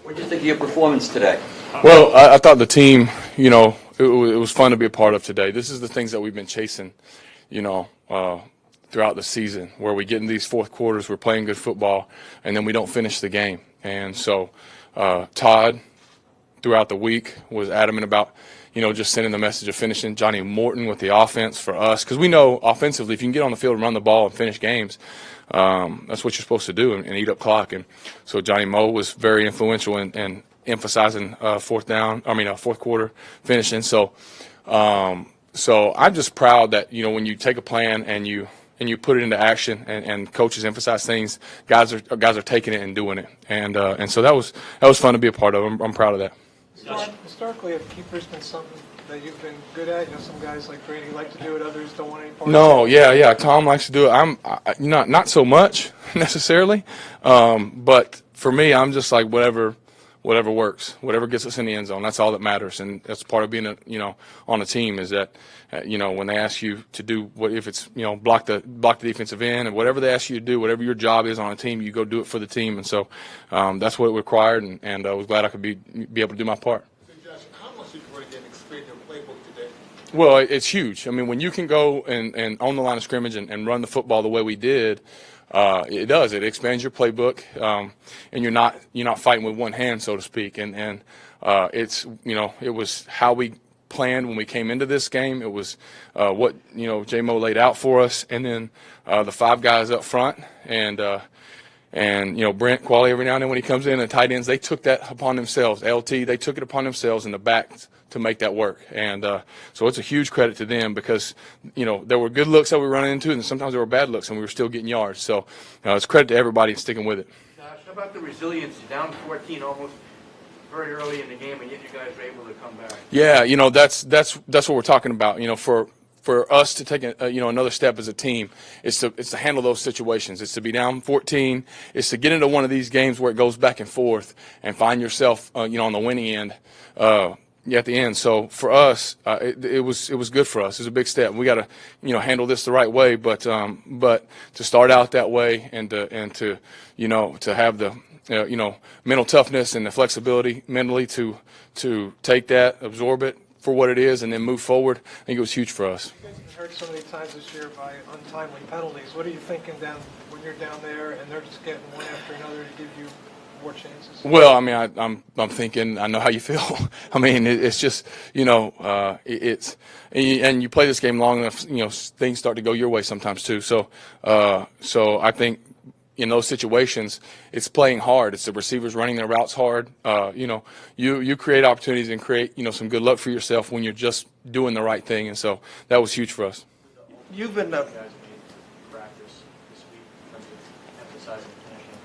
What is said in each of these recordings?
What did you think of your performance today? Well, I thought the team, it was fun to be a part of today. This is the things that we've been chasing, throughout the season, where we get in these fourth quarters, we're playing good football, and then we don't finish the game. And so Todd, throughout the week, was adamant about, just sending the message of finishing. Johnny Morton with the offense for us, because we know offensively, if you can get on the field and run the ball and finish games, that's what you're supposed to do and eat up clock. And so Johnny Moe was very influential in emphasizing fourth quarter finishing. So I'm just proud that when you take a plan and you put it into action and coaches emphasize things, guys are taking it and doing it. And so that was fun to be a part of. I'm proud of that. Historically, have keepers been something that you've been good at? Some guys like Brady like to do it, others don't want any part of it. No, yeah. Tom likes to do it. I'm not so much necessarily, but for me, I'm just like whatever works, whatever gets us in the end zone. That's all that matters, and that's part of being on a team is that when they ask you to do if it's block the defensive end and whatever they ask you to do, whatever your job is on a team, you go do it for the team. And so that's what it required, and I was glad I could be able to do my part. So Josh, how much did you really expand your playbook today? Well, it's huge. I mean, when you can go and on the line of scrimmage and run the football the way we did, it does. It expands your playbook, and you're not fighting with one hand, so to speak. And it's it was how we planned when we came into this game. It was what J-Mo laid out for us, and then the five guys up front, and Brent Qualley every now and then when he comes in, and tight ends, they took that upon themselves. LT, they took it upon themselves in the backs to make that work. And so it's a huge credit to them because, there were good looks that we were running into, and sometimes there were bad looks, and we were still getting yards. So it's credit to everybody and sticking with it. Josh, how about the resilience? Down 14 almost very early in the game, and yet you guys were able to come back. Yeah, that's what we're talking about. For us to take another step as a team, it's to handle those situations. It's to be down 14. It's to get into one of these games where it goes back and forth and find yourself on the winning end at the end. So for us, it was good for us. It was a big step. We got to handle this the right way, but to start out that way and to have the mental toughness and the flexibility mentally to take that, absorb it for what it is, and then move forward. I think it was huge for us. You guys have been hurt so many times this year by untimely penalties. What are you thinking when you're down there and they're just getting one after another to give you more chances? Well, I mean, I'm thinking I know how you feel. I mean, it's just it's and you play this game long enough, things start to go your way sometimes too. So I think in those situations, it's playing hard. It's the receivers running their routes hard. You create opportunities and create some good luck for yourself when you're just doing the right thing, and so that was huge for us. You've been guys made practice this week in terms of emphasizing finishing.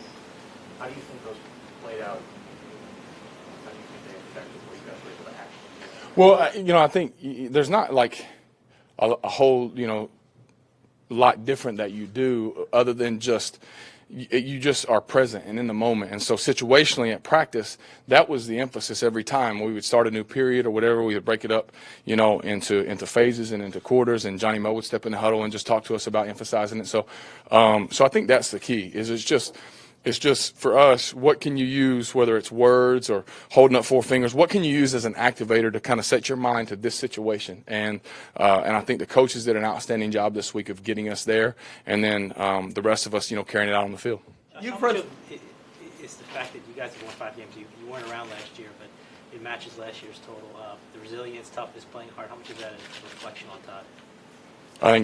How do you think those played out? How do you think they affected what you guys were able to actually? Well, I think there's not like a whole lot different that you do other than just. You just are present and in the moment. And so situationally at practice, that was the emphasis every time. We would start a new period or whatever, we would break it up, into phases and into quarters, and Johnny Moe would step in the huddle and just talk to us about emphasizing it. So I think that's the key, is it's just for us, what can you use, whether it's words or holding up four fingers, what can you use as an activator to kind of set your mind to this situation? And I think the coaches did an outstanding job this week of getting us there, and then the rest of us, carrying it out on the field. How much of it is the fact that you guys have won 5 games? You weren't around last year, but it matches last year's total. The resilience, toughness, playing hard, how much of that is a reflection on Todd? I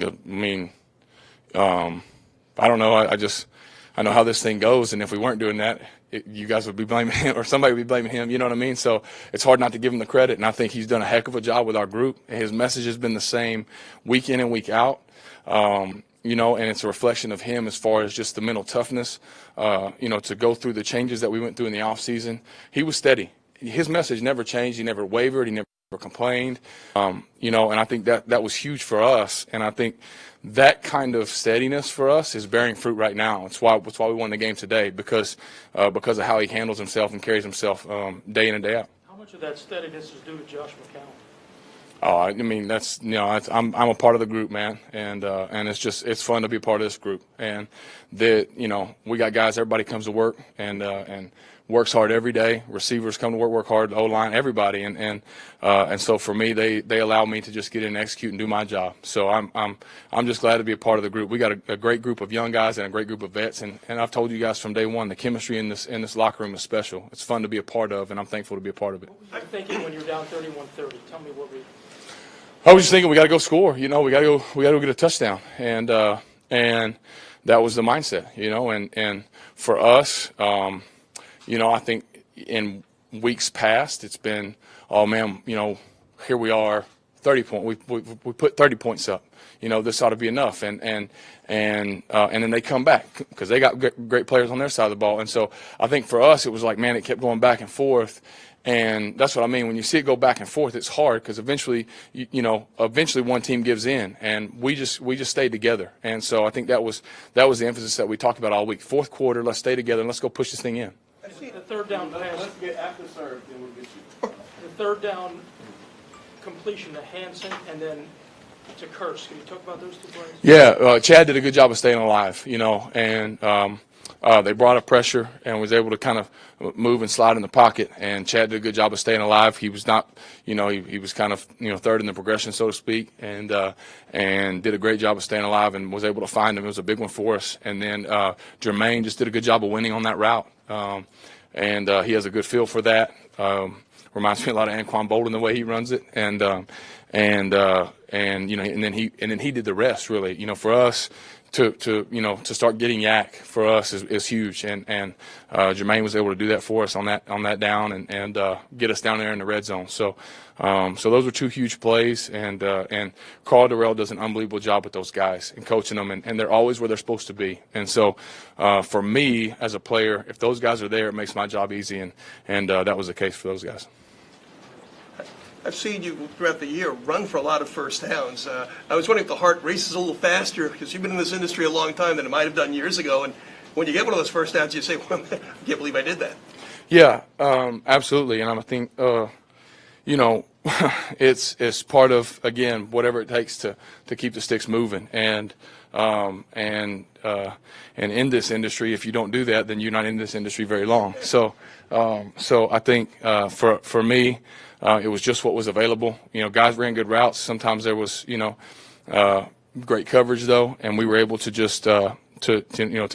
don't know. I know how this thing goes, and if we weren't doing that, you guys would be blaming him, or somebody would be blaming him. You know what I mean? So it's hard not to give him the credit, and I think he's done a heck of a job with our group. His message has been the same week in and week out, and it's a reflection of him as far as just the mental toughness, to go through the changes that we went through in the offseason. He was steady. His message never changed. He never wavered. He never complained, and I think that was huge for us, and I think that kind of steadiness for us is bearing fruit right now. It's why we won the game today, because of how he handles himself and carries himself day in and day out. How much of that steadiness is due to Josh McCown? Oh, I mean, that's I'm a part of the group, man, and it's fun to be a part of this group, and we got guys. Everybody comes to work, and works hard every day. Receivers come to work hard. The O-line, everybody, and so for me, they allow me to just get in and execute and do my job. So I'm just glad to be a part of the group. We got a great group of young guys and a great group of vets, and I've told you guys from day one, the chemistry in this locker room is special. It's fun to be a part of, and I'm thankful to be a part of it. I'm thinking when you're down 31-30, tell me what we. I was just thinking we got to go score. You know, we got to go get a touchdown, and that was the mindset. You know, and for us, you know, I think in weeks past it's been, oh man, you know, here we are, 30 points. We put 30 points up. You know, this ought to be enough, and then they come back because they got great players on their side of the ball, and so I think for us it was like, man, it kept going back and forth. And that's what I mean. When you see it go back and forth, it's hard because eventually one team gives in, and we just stayed together. And so I think that was the emphasis that we talked about all week. Fourth quarter, let's stay together and let's go push this thing in. The third down pass. Let's get after serve, then we'll get you. The third down completion to Hansen and then to Kurtz. Can you talk about those two plays? Yeah, Chad did a good job of staying alive, you know, and they brought up pressure and was able to kind of move and slide in the pocket. And Chad did a good job of staying alive. He was not, you know, he was kind of, you know, third in the progression, so to speak, and did a great job of staying alive and was able to find him. It was a big one for us. And then Jermaine just did a good job of winning on that route, and he has a good feel for that. Reminds me a lot of Anquan Bolden the way he runs it, and you know, and then he did the rest really. You know, for us to start getting yak for us is huge, and Jermaine was able to do that for us on that down and get us down there in the red zone. So those were two huge plays, and Carl Durrell does an unbelievable job with those guys and coaching them, and they're always where they're supposed to be. And so for me as a player, if those guys are there, it makes my job easy, and that was the case for those guys. I've seen you throughout the year run for a lot of first downs. I was wondering if the heart races a little faster because you've been in this industry a long time than it might have done years ago. And when you get one of those first downs, you say, well, I can't believe I did that. Yeah, absolutely. And I think, you know, it's part of, again, whatever it takes to keep the sticks moving. And in this industry, if you don't do that, then you're not in this industry very long. So I think for me, it was just what was available. You know, guys ran good routes. Sometimes there was, you know, great coverage though, and we were able to just to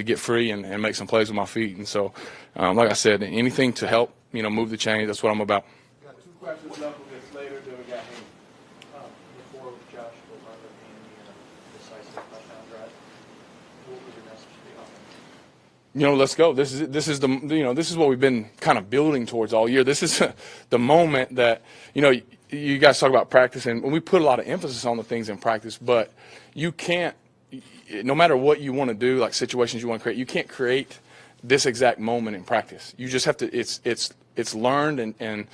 get free and make some plays with my feet. And so, like I said, anything to help, you know, move the chains. That's what I'm about. Got two questions left with this later, then we got him. Before Josh goes on to the decisive touchdown drive, what would your message be on that? You know, let's go. This is what we've been kind of building towards all year. This is the moment that, you know, you guys talk about practice, and we put a lot of emphasis on the things in practice, but you can't, no matter what you want to do, like situations you want to create, you can't create this exact moment in practice. You just have to, it's learned and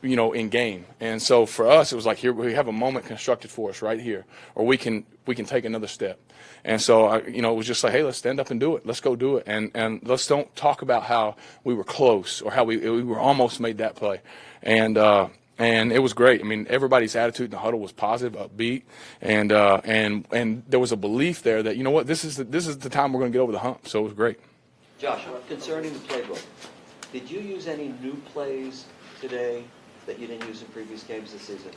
you know, in game. And so for us, it was like, here we have a moment constructed for us right here, or we can take another step. And so, you know, it was just like, hey, let's stand up and do it. Let's go do it. And let's don't talk about how we were close or how we were almost made that play. And it was great. I mean, everybody's attitude in the huddle was positive, upbeat, and there was a belief there that, you know what, this is the time we're going to get over the hump. So it was great. Josh, concerning the playbook, did you use any new plays today that you didn't use in previous games this season?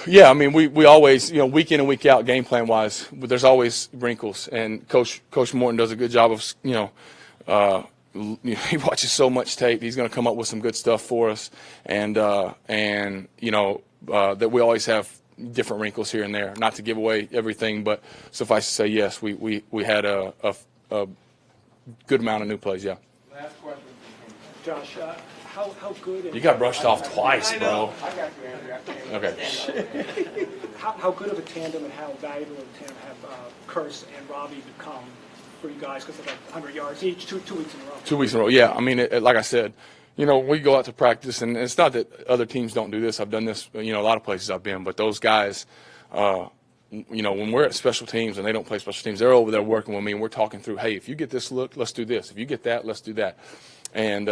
Yeah, I mean, we always, you know, week in and week out, game plan wise, there's always wrinkles, and Coach Morton does a good job of, you know, he watches so much tape. He's going to come up with some good stuff for us, and you know, that we always have different wrinkles here and there. Not to give away everything, but suffice to say, yes, we had a good amount of new plays. Yeah. Last question. Josh, how good? You got brushed off twice, bro. I got you, Andrew. Okay. How good of a tandem and how valuable of a tandem have Kurtz and Robbie become for you guys, because they're like 100 yards each, two weeks in a row? 2 weeks in a row, yeah. I mean, like I said, you know, we go out to practice, and it's not that other teams don't do this. I've done this, you know, a lot of places I've been, but those guys, you know, when we're at special teams and they don't play special teams, they're over there working with me, and we're talking through, hey, if you get this look, let's do this. If you get that, let's do that. And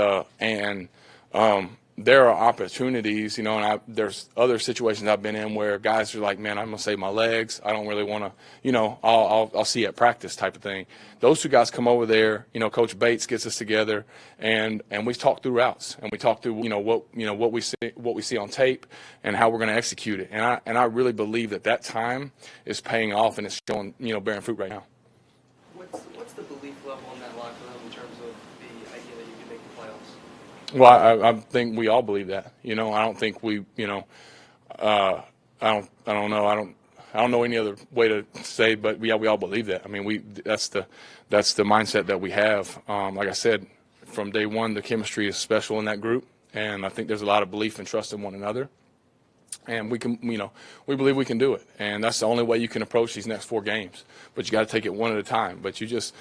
there are opportunities, you know, and there's other situations I've been in where guys are like, man, I'm going to save my legs. I don't really want to, you know, I'll see you at practice type of thing. Those two guys come over there, you know, Coach Bates gets us together and we talk through routes and we talk through, what we see on tape and how we're going to execute it. And I really believe that time is paying off and it's showing, bearing fruit right now. What's the belief level in that locker room in terms of the idea that you can make the playoffs? Well, I think we all believe that. I don't think we, I don't know any other way to say, but we all believe that. I mean, that's the mindset that we have. Like I said, from day one, the chemistry is special in that group, and I think there's a lot of belief and trust in one another. And we can, we believe we can do it, and that's the only way you can approach these next 4 games. But you got to take it one at a time. But you just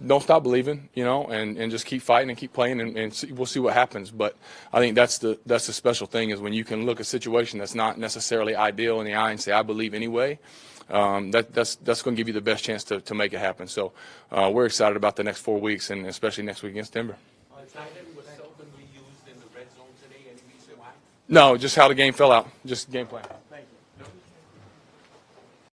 don't stop believing, and just keep fighting and keep playing, and we'll see what happens. But I think that's the special thing is when you can look at a situation that's not necessarily ideal in the eye and say, I believe anyway. That's going to give you the best chance to make it happen. So we're excited about the next 4 weeks, and especially next week against Denver. Was seldomly used in the red zone today. Any reason why? No, just how the game fell out. Just game plan.